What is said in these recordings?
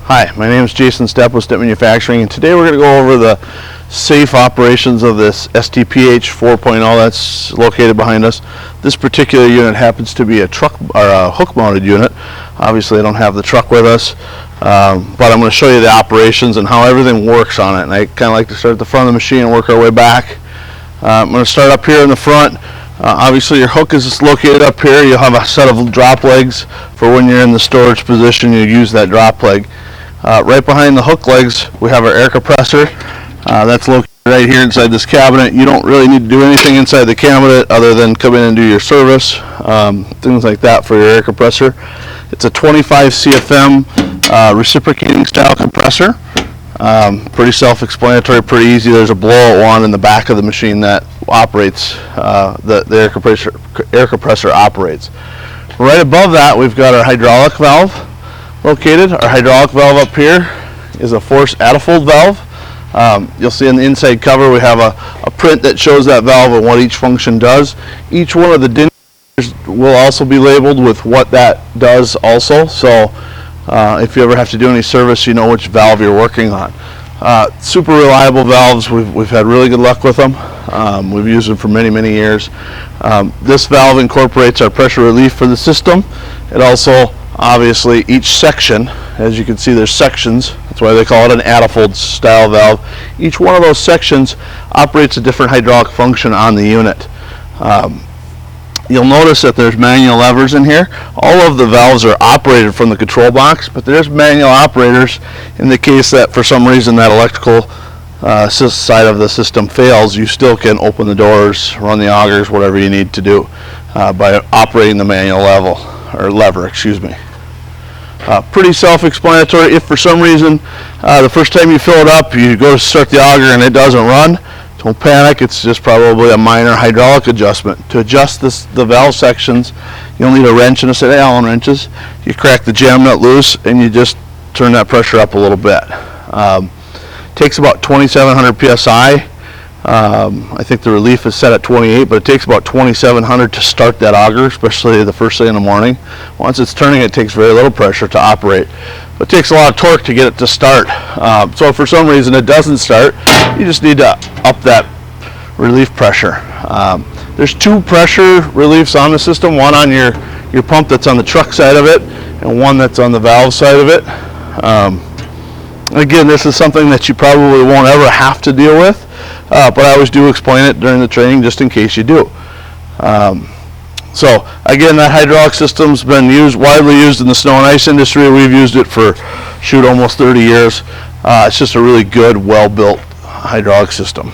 Hi, my name is Jason Stepp with Stepp Manufacturing, and today we're going to go over the safe operations of this STPH 4.0 that's located behind us. This particular unit happens to be a truck or a hook-mounted unit. Obviously, I don't have the truck with us, but I'm going to show you the operations and how everything works on it. And I kind of like to start at the front of the machine and work our way back. I'm going to start up here in the front. Obviously, your hook is located up here. You'll have a set of drop legs for when you're in the storage position. You use that drop leg. Right behind the hook legs, we have our air compressor. That's located right here inside this cabinet. You don't really need to do anything inside the cabinet other than come in and do your service, things like that for your air compressor. It's a 25 CFM reciprocating style compressor. Pretty self-explanatory, pretty easy. There's a blowout wand in the back of the machine that operates, the air compressor operates. Right above that, we've got our hydraulic valve located. Our hydraulic valve up here is a force attlefold valve. You'll see in the inside cover we have a print that shows that valve and what each function does. Each one of the dinders will also be labeled with what that does also, so if you ever have to do any service, you know which valve you're working on. Super reliable valves. We've had really good luck with them. We've used them for many years. This valve incorporates our pressure relief for the system. It also, obviously, each section, as you can see, there's sections. That's why they call it an attlefold style valve. Each one of those sections operates a different hydraulic function on the unit. You'll notice that there's manual levers in here. All of the valves are operated from the control box, but there's manual operators in the case that for some reason that electrical side of the system fails. You still can open the doors, run the augers, whatever you need to do by operating the manual lever, excuse me. Pretty self-explanatory. If for some reason the first time you fill it up, you go to start the auger and it doesn't run, don't panic. It's just probably a minor hydraulic adjustment. To adjust the valve sections, you'll need a wrench and a set of Allen wrenches. You crack the jam nut loose and you just turn that pressure up a little bit. Takes about 2,700 psi. I think the relief is set at 28, but it takes about 2,700 to start that auger, especially the first thing in the morning. Once it's turning, it takes very little pressure to operate, but it takes a lot of torque to get it to start. So if for some reason it doesn't start, you just need to up that relief pressure. There's two pressure reliefs on the system, one on your pump that's on the truck side of it, and one that's on the valve side of it. Again, this is something that you probably won't ever have to deal with. But I always do explain it during the training just in case you do. So again, that hydraulic system's been widely used in the snow and ice industry. We've used it for almost 30 years. It's just a really good, well-built hydraulic system.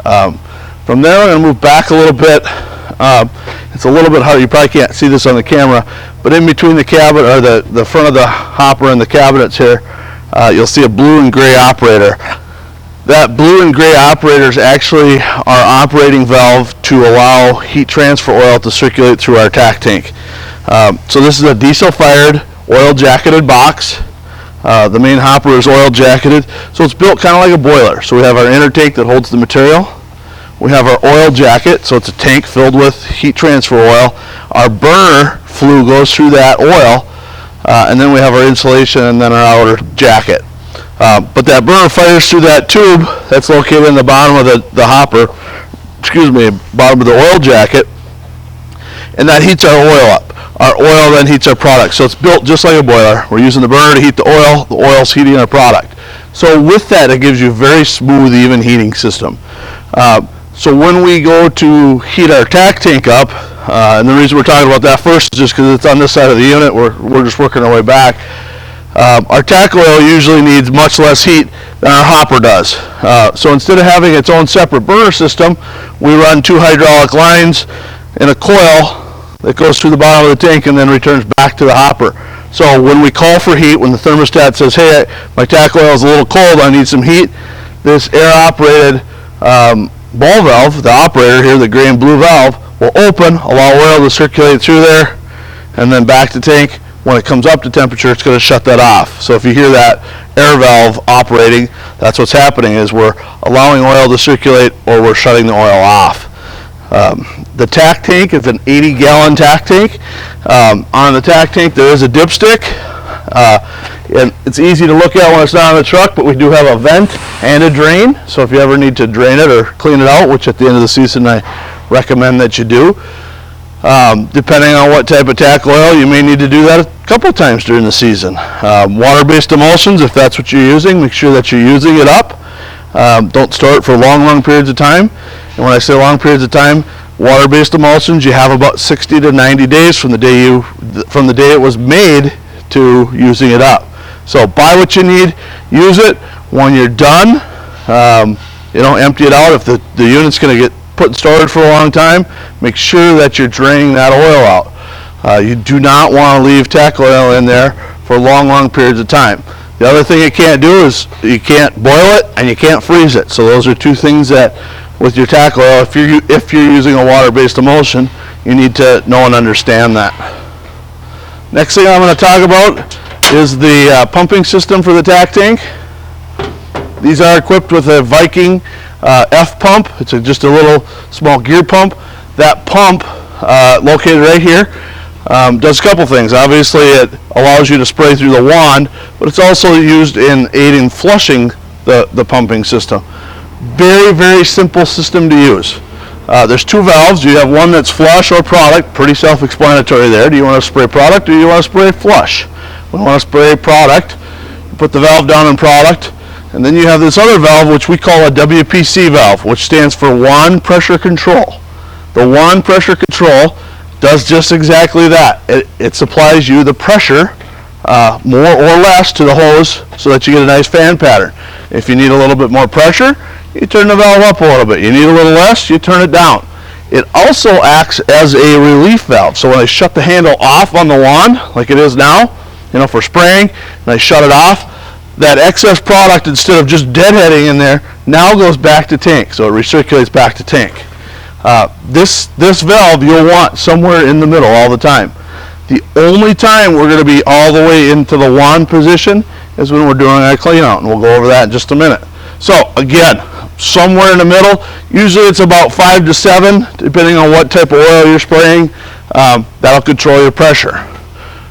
From there, I'm going to move back a little bit. It's a little bit hard. You probably can't see this on the camera, but in between the cabinet, or the front of the hopper and the cabinets here, you'll see a blue and gray operator. That blue and gray operator is actually our operating valve to allow heat transfer oil to circulate through our tack tank. So this is a diesel-fired, oil-jacketed box. The main hopper is oil-jacketed, so it's built kind of like a boiler. So we have our inner tank that holds the material. We have our oil jacket, so it's a tank filled with heat transfer oil. Our burner flue goes through that oil, and then we have our insulation and then our outer jacket. But that burner fires through that tube that's located in the bottom of the hopper, bottom of the oil jacket, and that heats our oil up. Our oil then heats our product. So it's built just like a boiler. We're using the burner to heat the oil's heating our product. So with that, it gives you a very smooth, even heating system. So when we go to heat our tack tank up, and the reason we're talking about that first is just because it's on this side of the unit, we're just working our way back. Our tack oil usually needs much less heat than our hopper does. So instead of having its own separate burner system, we run two hydraulic lines in a coil that goes through the bottom of the tank and then returns back to the hopper. So when we call for heat, when the thermostat says, hey, my tack oil is a little cold, I need some heat, this air-operated ball valve, the operator here, the gray and blue valve, will open, allow oil to circulate through there, and then back to tank. When it comes up to temperature, it's going to shut that off. So if you hear that air valve operating, that's what's happening, is we're allowing oil to circulate or we're shutting the oil off. The tack tank is an 80-gallon tack tank. On the tack tank there is a dipstick. And it's easy to look at when it's not on the truck, but we do have a vent and a drain. So if you ever need to drain it or clean it out, which at the end of the season I recommend that you do, depending on what type of tackle oil, you may need to do that a couple times during the season. Water-based emulsions, if that's what you're using, make sure that you're using it up. Don't store it for long periods of time. And when I say long periods of time, water-based emulsions, you have about 60 to 90 days from the day it was made to using it up. So buy what you need, use it. When you're done, empty it out. If the unit's going to get put in storage for a long time, make sure that you're draining that oil out. You do not want to leave tackle oil in there for long periods of time. The other thing you can't do is you can't boil it and you can't freeze it. So those are two things that with your tackle oil, if you're using a water-based emulsion, you need to know and understand that. Next thing I'm going to talk about is the pumping system for the tack tank. These are equipped with a Viking F pump. It's just a little small gear pump. That pump, located right here, does a couple things. Obviously, it allows you to spray through the wand, but it's also used in aiding flushing the pumping system. Very simple system to use. There's two valves. You have one that's flush or product. Pretty self-explanatory there. Do you want to spray product or do you want to spray flush? When you want to spray product, you put the valve down in product, and then you have this other valve which we call a WPC valve, which stands for wand pressure control. The wand pressure control does just exactly that. It supplies you the pressure, more or less, to the hose so that you get a nice fan pattern. If you need a little bit more pressure, you turn the valve up a little bit. You need a little less, you turn it down. It also acts as a relief valve. So when I shut the handle off on the wand, like it is now, for spraying, and I shut it off, that excess product, instead of just deadheading in there, now goes back to tank. So it recirculates back to tank. This valve you'll want somewhere in the middle all the time. The only time we're going to be all the way into the wand position is when we're doing our clean out, and we'll go over that in just a minute. So again, somewhere in the middle. Usually it's about 5 to 7, depending on what type of oil you're spraying. That'll control your pressure.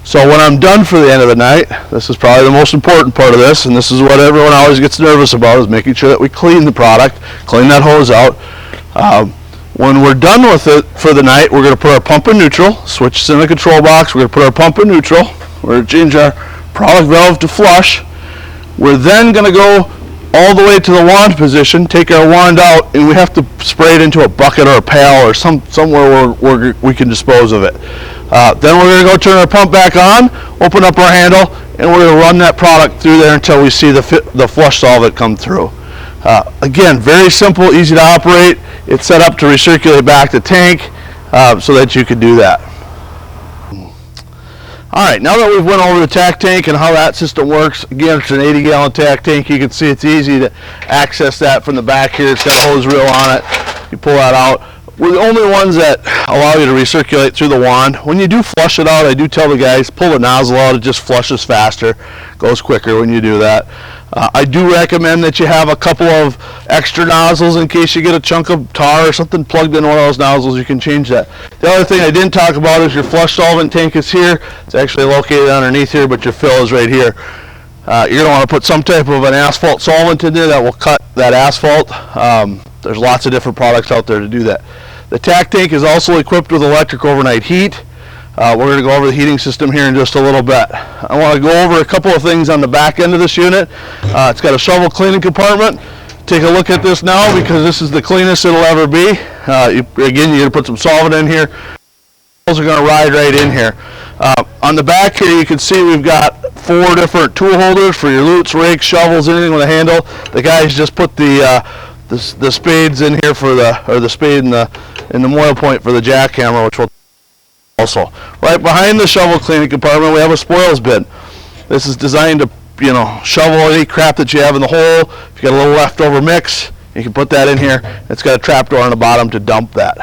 So when I'm done for the end of the night, this is probably the most important part of this, and this is what everyone always gets nervous about, is making sure that we clean the product, clean that hose out. When we're done with it for the night, we're going to put our pump in neutral, switch is in the control box, we're going to put our pump in neutral, we're going to change our product valve to flush. We're then going to go all the way to the wand position, take our wand out, and we have to spray it into a bucket or a pail or somewhere where we can dispose of it. Then we're going to go turn our pump back on, open up our handle, and we're going to run that product through there until we see the flush solvent come through. Again, very simple, easy to operate. It's set up to recirculate back to tank so that you can do that. Alright, now that we've went over the tack tank and how that system works, again, it's an 80-gallon tack tank. You can see it's easy to access that from the back here. It's got a hose reel on it. You pull that out. We're the only ones that allow you to recirculate through the wand. When you do flush it out, I do tell the guys, pull the nozzle out. It just flushes faster, goes quicker when you do that. I do recommend that you have a couple of extra nozzles in case you get a chunk of tar or something plugged in one of those nozzles. You can change that. The other thing I didn't talk about is your flush solvent tank is here. It's actually located underneath here, but your fill is right here. You're going to want to put some type of an asphalt solvent in there that will cut that asphalt. There's lots of different products out there to do that. The tack tank is also equipped with electric overnight heat. We're going to go over the heating system here in just a little bit. I want to go over a couple of things on the back end of this unit. It's got a shovel cleaning compartment. Take a look at this now because this is the cleanest it'll ever be. Again, you're going to put some solvent in here. Those are going to ride right in here. On the back here you can see we've got 4 different tool holders for your lutes, rakes, shovels, anything with a handle. The guys just put the spades in here for the spade and the moil point for the jackhammer, which will also. Right behind the shovel cleaning compartment we have a spoils bin. This is designed to shovel any crap that you have in the hole. If you got a little leftover mix, you can put that in here. It's got a trap door on the bottom to dump that.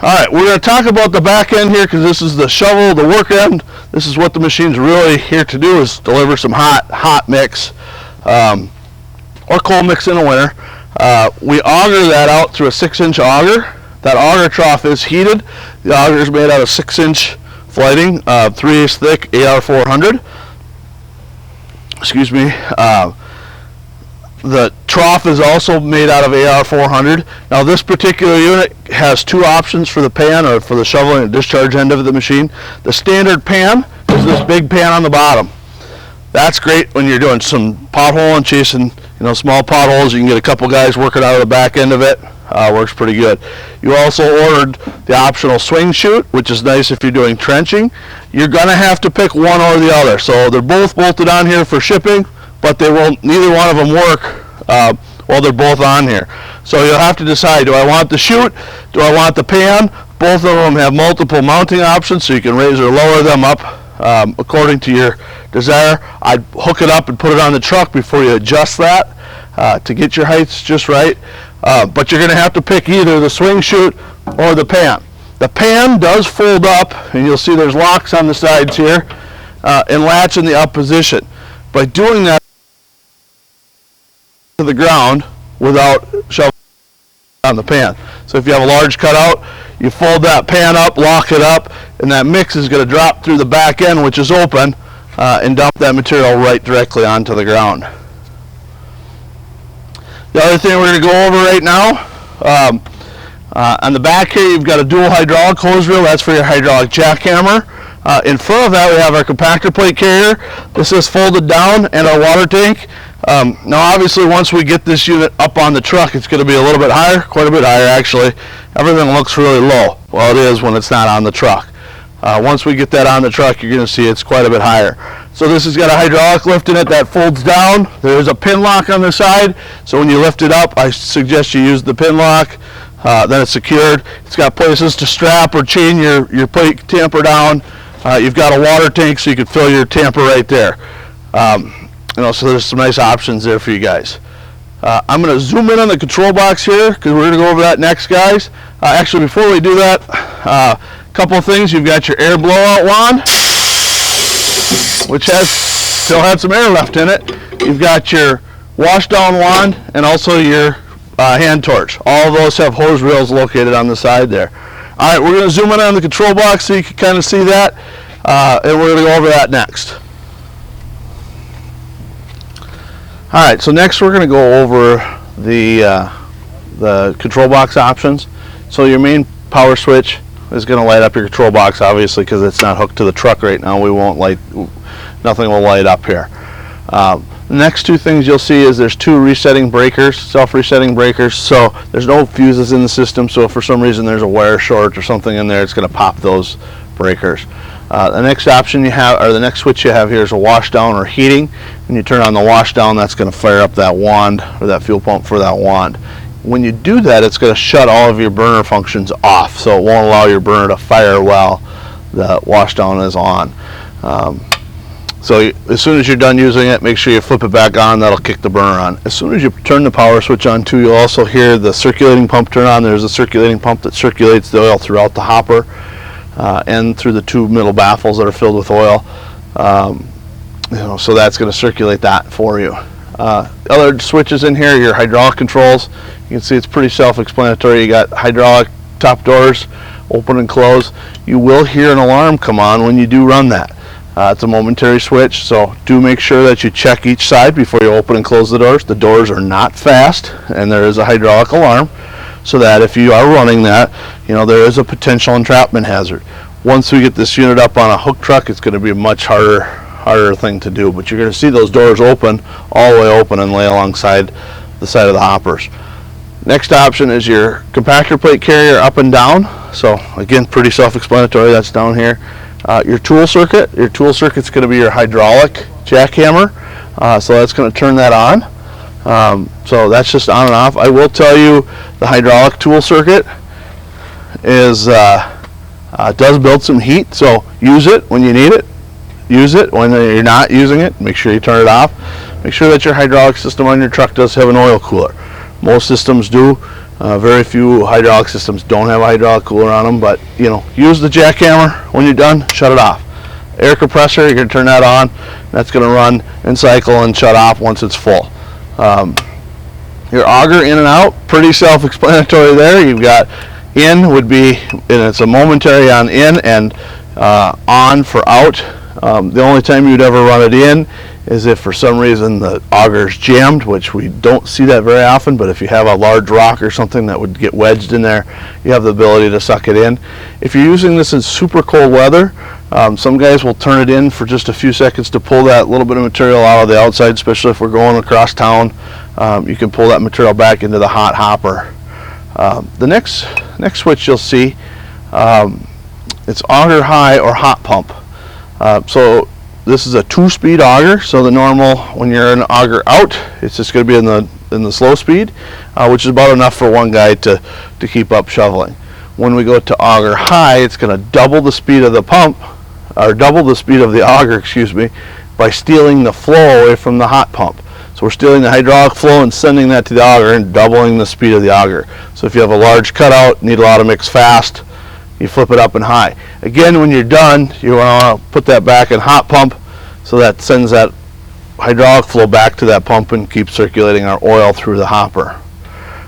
Alright, we're going to talk about the back end here because this is the shovel, the work end. This is what the machine's really here to do, is deliver some hot mix or cold mix in the winter. We auger that out through a 6-inch auger. That auger trough is heated. The auger is made out of 6-inch lighting, 3/8 thick AR400. Excuse me. The trough is also made out of AR400. Now this particular unit has two options for the pan, or for the shoveling and discharge end of the machine. The standard pan is this big pan on the bottom. That's great when you're doing some potholing, chasing small potholes. You can get a couple guys working out of the back end of it. Works pretty good. You also ordered the optional swing chute, which is nice if you're doing trenching. You're gonna have to pick one or the other. So they're both bolted on here for shipping, but they won't. Neither one of them work while they're both on here. So you'll have to decide: do I want the chute? Do I want the pan? Both of them have multiple mounting options, so you can raise or lower them up according to your desire. I'd hook it up and put it on the truck before you adjust that to get your heights just right. But you're going to have to pick either the swing chute or the pan. The pan does fold up, and you'll see there's locks on the sides here, and latch in the up position. By doing that to the ground without shoveling on the pan. So if you have a large cutout, you fold that pan up, lock it up, and that mix is going to drop through the back end, which is open, and dump that material right directly onto the ground. The other thing we're going to go over right now, on the back here you've got a dual hydraulic hose reel. That's for your hydraulic jackhammer. In front of that we have our compactor plate carrier. This is folded down, and our water tank. Now obviously once we get this unit up on the truck, it's going to be a little bit higher, quite a bit higher actually. Everything looks really low. Well, it is when it's not on the truck. Once we get that on the truck, you're going to see it's quite a bit higher. So this has got a hydraulic lift in it that folds down. There's a pin lock on the side, so when you lift it up, I suggest you use the pin lock. Then it's secured. It's got places to strap or chain your plate tamper down. You've got a water tank, so you can fill your tamper right there. So there's some nice options there for you guys. I'm going to zoom in on the control box here, because we're going to go over that next, guys. Actually, before we do that, couple of things. You've got your air blowout wand, which still had some air left in it. You've got your wash down wand, and also your hand torch. All of those have hose reels located on the side there. All right, we're going to zoom in on the control box so you can kind of see that, and we're going to go over that next. All right, so next we're going to go over the control box options. So your main power switch is going to light up your control box, obviously, because it's not hooked to the truck right now. Nothing will light up here. The next two things you'll see is there's two resetting breakers, self-resetting breakers. So there's no fuses in the system, so if for some reason there's a wire short or something in there, it's going to pop those breakers. The next option you have, or the next switch you have here, is a wash down or heating. When you turn on the wash down, that's going to fire up that wand, or that fuel pump for that wand. When you do that, it's going to shut all of your burner functions off, so it won't allow your burner to fire while the wash down is on. So as soon as you're done using it, make sure you flip it back on. That'll kick the burner on. As soon as you turn the power switch on too, you'll also hear the circulating pump turn on. There's a circulating pump that circulates the oil throughout the hopper and through the two middle baffles that are filled with oil. So that's going to circulate that for you. Other switches in here, your hydraulic controls. You can see it's pretty self-explanatory. You got hydraulic top doors, open and close. You will hear an alarm come on when you do run that. It's a momentary switch, so do make sure that you check each side before you open and close the doors. The doors are not fast, and there is a hydraulic alarm, so that if you are running that, there is a potential entrapment hazard. Once we get this unit up on a hook truck, it's going to be a much harder thing to do, but you're going to see those doors open, all the way open, and lay alongside the side of the hoppers. Next option is your compactor plate carrier up and down. So again, pretty self-explanatory. That's down here. Your tool circuit. Your tool circuit's going to be your hydraulic jackhammer. So that's going to turn that on. So that's just on and off. I will tell you, the hydraulic tool circuit does build some heat. So use it when you need it. Use it when you're not using it. Make sure you turn it off. Make sure that your hydraulic system on your truck does have an oil cooler. Most systems do. Very few hydraulic systems don't have a hydraulic cooler on them, but use the jackhammer. When you're done, shut it off. Air compressor, you're going to turn that on. That's going to run and cycle and shut off once it's full. Your auger in and out, pretty self-explanatory there. You've got in would be, and it's a momentary on in, and on for out. The only time you'd ever run it in is if for some reason the auger is jammed, which we don't see that very often, but if you have a large rock or something that would get wedged in there, you have the ability to suck it in. If you're using this in super cold weather, some guys will turn it in for just a few seconds to pull that little bit of material out of the outside, especially if we're going across town. You can pull that material back into the hot hopper. The next switch you'll see, it's auger high or hot pump. So this is a 2-speed auger, so the normal, when you're in auger out, it's just going to be in the slow speed, which is about enough for one guy to keep up shoveling. When we go to auger high, it's going to double the speed of the pump, or double the speed of the auger, excuse me, by stealing the flow away from the hot pump. So we're stealing the hydraulic flow and sending that to the auger and doubling the speed of the auger. So if you have a large cutout, need a lot of mix fast, you flip it up in high. Again, when you're done, you want to put that back in hot pump, so that sends that hydraulic flow back to that pump and keeps circulating our oil through the hopper.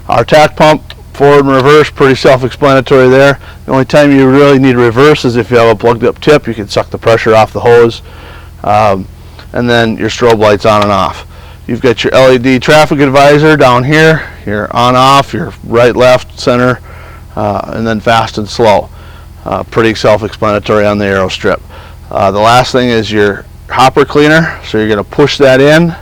Our tack pump, forward and reverse, pretty self-explanatory there. The only time you really need reverse is if you have a plugged up tip. You can suck the pressure off the hose, and then your strobe lights on and off. You've got your LED traffic advisor down here, your on off, your right, left, center, and then fast and slow. Pretty self-explanatory on the arrow strip. The last thing is your hopper cleaner. So you're going to push that in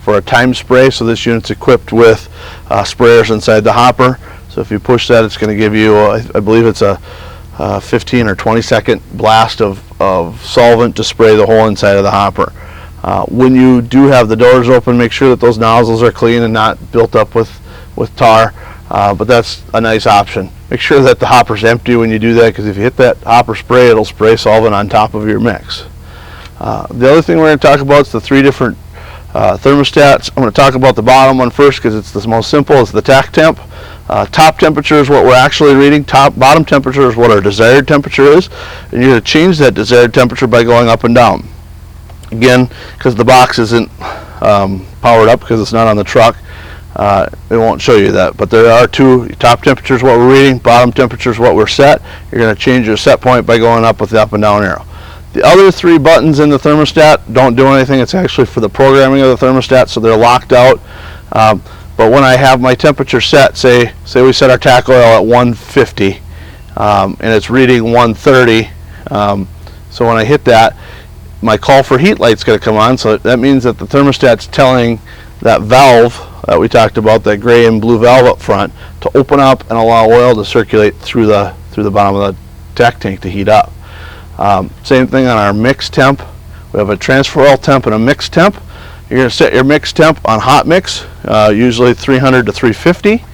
for a time spray. So this unit's equipped with sprayers inside the hopper. So if you push that, it's going to give you, I believe it's a 15 or 20 second blast of solvent to spray the whole inside of the hopper. When you do have the doors open, make sure that those nozzles are clean and not built up with tar. But that's a nice option. Make sure that the hopper's empty when you do that, because if you hit that hopper spray, it'll spray solvent on top of your mix. The other thing we're going to talk about is the 3 different thermostats. I'm going to talk about the bottom one first because it's the most simple. It's the tack temp. Top temperature is what we're actually reading. Bottom temperature is what our desired temperature is. And you're going to change that desired temperature by going up and down. Again, because the box isn't powered up because it's not on the truck, it won't show you that. But there are 2. Top temperature is what we're reading. Bottom temperature is what we're set. You're going to change your set point by going up with the up and down arrow. The other 3 buttons in the thermostat don't do anything. It's actually for the programming of the thermostat, so they're locked out. But when I have my temperature set, say we set our tack oil at 150 and it's reading 130, so when I hit that, my call for heat light's going to come on. So that means that the thermostat's telling that valve that we talked about, that gray and blue valve up front, to open up and allow oil to circulate through the bottom of the tack tank to heat up. Same thing on our mix temp. We have a transfer oil temp and a mix temp. You're going to set your mix temp on hot mix, usually 300 to 350.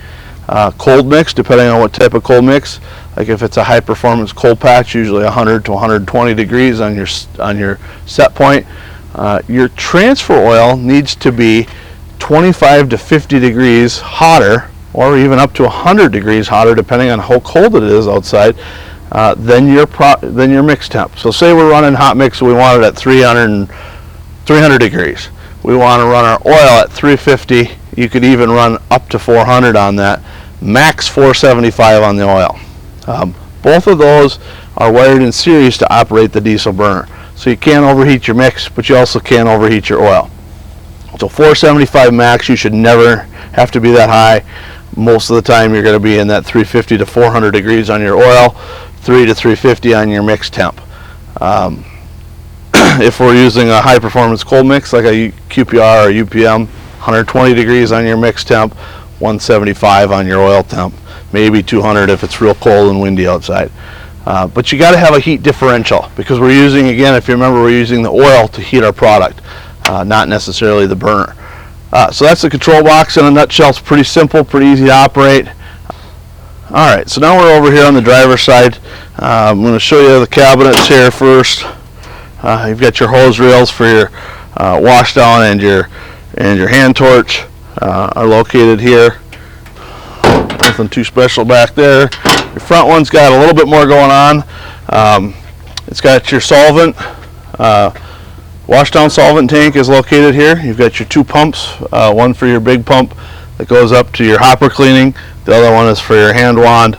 Cold mix, depending on what type of cold mix. Like if it's a high performance cold patch, usually 100 to 120 degrees on your set point. Your transfer oil needs to be 25 to 50 degrees hotter, or even up to 100 degrees hotter, depending on how cold it is outside, than your mix temp. So say we're running hot mix, we want it at 300 degrees. We want to run our oil at 350. You could even run up to 400 on that. Max 475 on the oil. Both of those are wired in series to operate the diesel burner. So you can't overheat your mix, but you also can't overheat your oil. So 475 max, you should never have to be that high. Most of the time you're going to be in that 350 to 400 degrees on your oil, 3 to 350 on your mix temp. If we're using a high performance cold mix like a QPR or UPM, 120 degrees on your mix temp, 175 on your oil temp, maybe 200 if it's real cold and windy outside. But you got to have a heat differential, because we're using, again, if you remember, we're using the oil to heat our product, not necessarily the burner. So that's the control box in a nutshell. It's pretty simple, pretty easy to operate. Alright, so now we're over here on the driver's side. I'm going to show you the cabinets here first. You've got your hose reels for your wash down, and your hand torch are located here. Nothing too special back there. Your front one's got a little bit more going on. It's got your solvent. Wash down solvent tank is located here. You've got your 2 pumps, one for your big pump that goes up to your hopper cleaning. The other one is for your hand wand.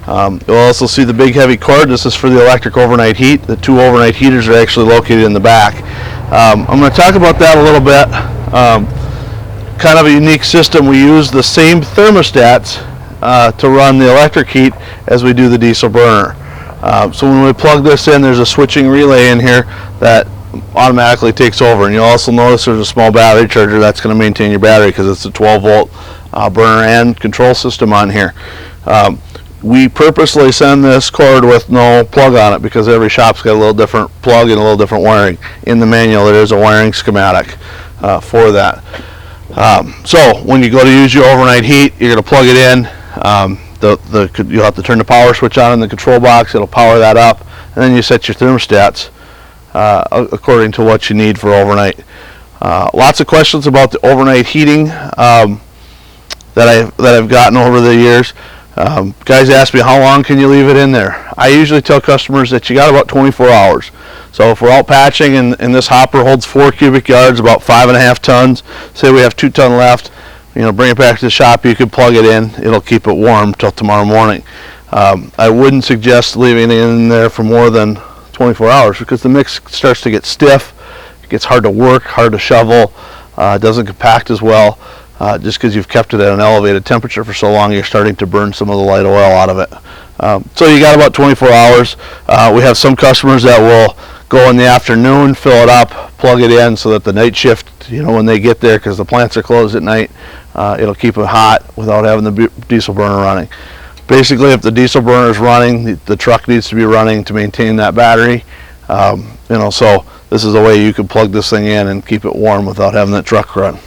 You'll also see the big heavy cord. This is for the electric overnight heat. The 2 overnight heaters are actually located in the back. I'm going to talk about that a little bit. Kind of a unique system. We use the same thermostats to run the electric heat as we do the diesel burner. So when we plug this in, there's a switching relay in here that automatically takes over. And you'll also notice there's a small battery charger that's going to maintain your battery because it's a 12-volt burner and control system on here. We purposely send this cord with no plug on it because every shop's got a little different plug and a little different wiring. In the manual, there is a wiring schematic for that. So when you go to use your overnight heat, you're going to plug it in. You'll have to turn the power switch on in the control box. It'll power that up, and then you set your thermostats according to what you need for overnight. Lots of questions about the overnight heating that I've gotten over the years. Guys ask me, how long can you leave it in there? I usually tell customers that you got about 24 hours. So if we're out patching and this hopper holds 4 cubic yards, about 5.5 tons, say we have 2 ton left, bring it back to the shop, you could plug it in. It'll keep it warm till tomorrow morning. I wouldn't suggest leaving it in there for more than 24 hours because the mix starts to get stiff. It gets hard to work, hard to shovel. It doesn't compact as well. Just because you've kept it at an elevated temperature for so long, you're starting to burn some of the light oil out of it. So you got about 24 hours. We have some customers that will go in the afternoon, fill it up, plug it in so that the night shift, when they get there, because the plants are closed at night, it'll keep it hot without having the diesel burner running. Basically, if the diesel burner is running, the truck needs to be running to maintain that battery. So this is a way you can plug this thing in and keep it warm without having that truck run.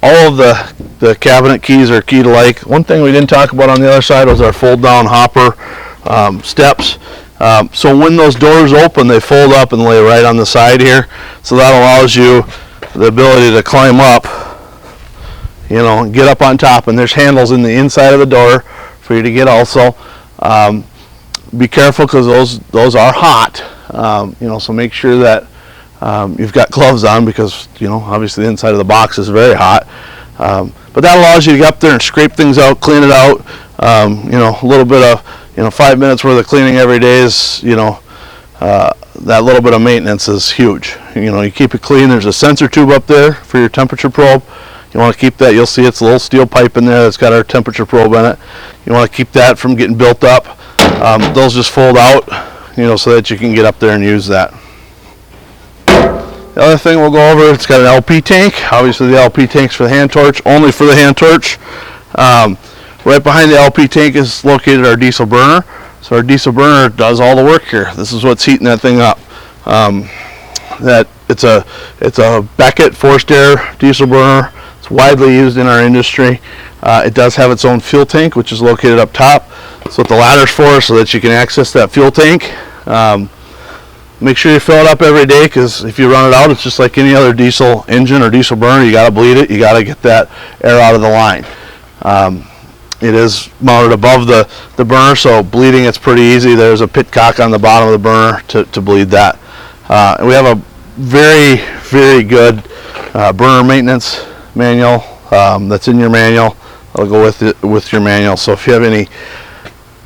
All of the cabinet keys are keyed alike. One thing we didn't talk about on the other side was our fold down hopper steps. So when those doors open, they fold up and lay right on the side here. So that allows you the ability to climb up, and get up on top. And there's handles in the inside of the door for you to get also. Be careful because those are hot. So make sure that you've got gloves on because obviously the inside of the box is very hot, but that allows you to get up there and scrape things out, clean it out. A little bit of 5 minutes worth of cleaning every day is that little bit of maintenance is huge. You keep it clean. There's a sensor tube up there for your temperature probe. You want to keep that. You'll see it's a little steel pipe in there that's got our temperature probe in it. You want to keep that from getting built up. Those just fold out so that you can get up there and use that. The other thing we'll go over, it's got an LP tank. Obviously the LP tank's for the hand torch, only for the hand torch. Right behind the LP tank is located our diesel burner. So our diesel burner does all the work here. This is what's heating that thing up. It's a Beckett forced air diesel burner. It's widely used in our industry. It does have its own fuel tank, which is located up top. That's what the ladder's for, so that you can access that fuel tank. Make sure you fill it up every day because if you run it out, it's just like any other diesel engine or diesel burner. You got to bleed it. You got to get that air out of the line. It is mounted above the burner, so bleeding it's pretty easy. There's a pit cock on the bottom of the burner to bleed that. And we have a very, very good burner maintenance manual that's in your manual. I'll go with your manual. So if you have any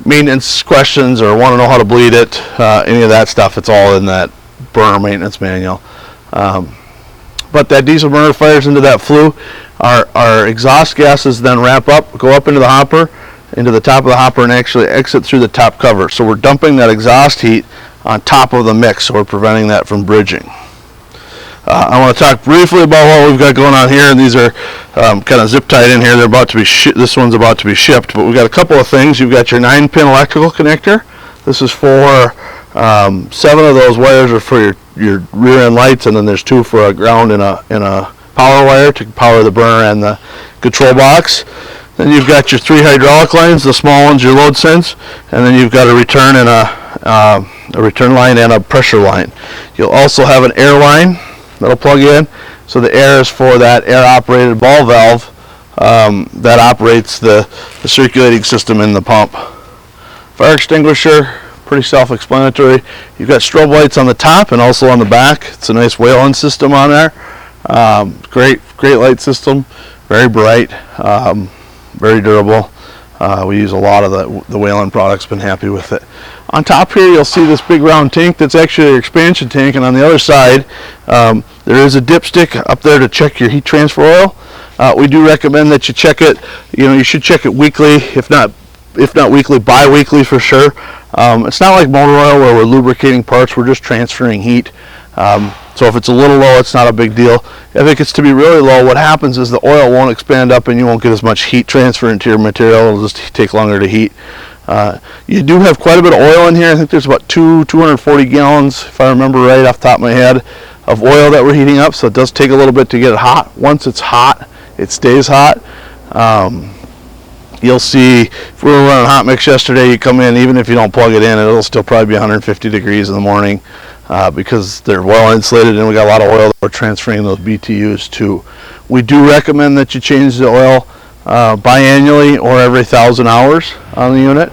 maintenance questions or want to know how to bleed it, any of that stuff, it's all in that burner maintenance manual. But that diesel burner fires into that flue. Our exhaust gases then ramp up, go up into the hopper, into the top of the hopper, and actually exit through the top cover. So we're dumping that exhaust heat on top of the mix, so we're preventing that from bridging. I want to talk briefly about what we've got going on here, and these are kind of zip tied in here. They're about to be this one's about to be shipped, but we've got a couple of things. You've got your 9-pin electrical connector. This is for 7 of those wires are for your rear end lights, and then there's 2 for a ground and a power wire to power the burner and the control box. Then you've got your 3 hydraulic lines, the small ones, your load sense, and then you've got a return and a return line and a pressure line. You'll also have an air line that'll plug in. So the air is for that air-operated ball valve that operates the circulating system in the pump. Fire extinguisher, pretty self-explanatory. You've got strobe lights on the top and also on the back. It's a nice Whalen system on there. Great light system. very bright, very durable. We use a lot of the Whelen products, been happy with it. On top here you'll see this big round tank that's actually an expansion tank, and on the other side there is a dipstick up there to check your heat transfer oil. We do recommend that you check it, you should check it weekly, if not weekly, bi-weekly for sure. It's not like motor oil where we're lubricating parts, we're just transferring heat. So if it's a little low, it's not a big deal. If it gets to be really low, what happens is the oil won't expand up and you won't get as much heat transfer into your material. It'll just take longer to heat. You do have quite a bit of oil in here. I think there's about 240 gallons, if I remember right off the top of my head, of oil that we're heating up, so it does take a little bit to get it hot. Once it's hot, it stays hot. You'll see, if we were running hot mix yesterday, you come in, even if you don't plug it in, it'll still probably be 150 degrees in the morning because they're well insulated, and we got a lot of oil that we're transferring those BTUs to. We do recommend that you change the oil biannually or every 1,000 hours on the unit,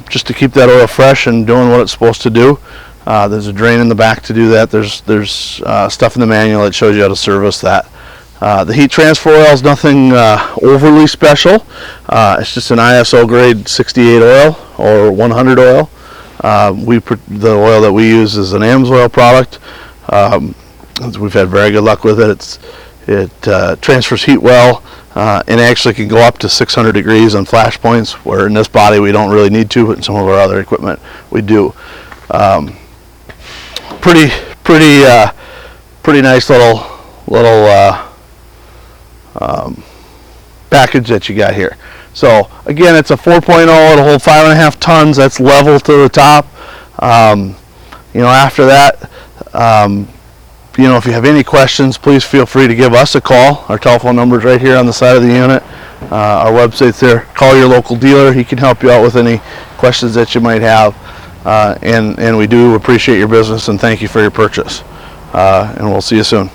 just to keep that oil fresh and doing what it's supposed to do. There's a drain in the back to do that. There's stuff in the manual that shows you how to service that. The heat transfer oil is nothing overly special. It's just an ISO grade 68 oil or 100 oil. The oil that we use is an AMSOIL product. We've had very good luck with it. It transfers heat well, and actually can go up to 600 degrees on flash points, where in this body we don't really need to, but in some of our other equipment we do. Pretty nice little package that you got here. So again, it's a 4.0. It'll hold 5.5 tons. That's level to the top. After that, if you have any questions, please feel free to give us a call. Our telephone number is right here on the side of the unit. Our website's there. Call your local dealer. He can help you out with any questions that you might have. And we do appreciate your business and thank you for your purchase. And we'll see you soon.